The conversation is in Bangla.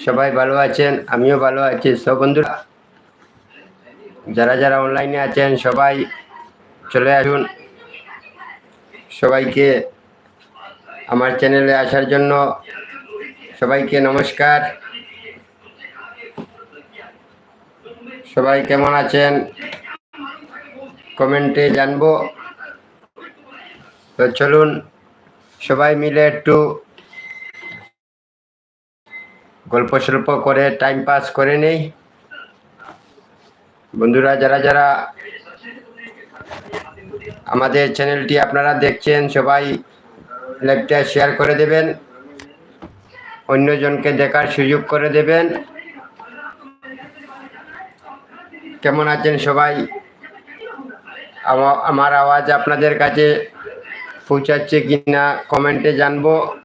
সবাই ভালো আছেন, আমিও ভালো আছি। সব বন্ধুরা যারা যারা অনলাইনে আছেন সবাই চলে আসুন। সবাইকে আমার চ্যানেলে আসার জন্য সবাইকে নমস্কার। সবাই কেমন আছেন কমেন্টে জানবো। তো চলুন সবাই মিলে একটু গল্প সল্প করে টাইম পাস করে নেই। বন্ধুরা যারা যারা আমাদের চ্যানেলটি আপনারা দেখছেন সবাই লাইকটা শেয়ার করে দেবেন, অন্যজনকে দেখার সুযোগ করে দেবেন। কেমন আছেন সবাই? আমার আওয়াজ আপনাদের কাছে পৌঁছাচ্ছে কিনা কমেন্টে জানবো।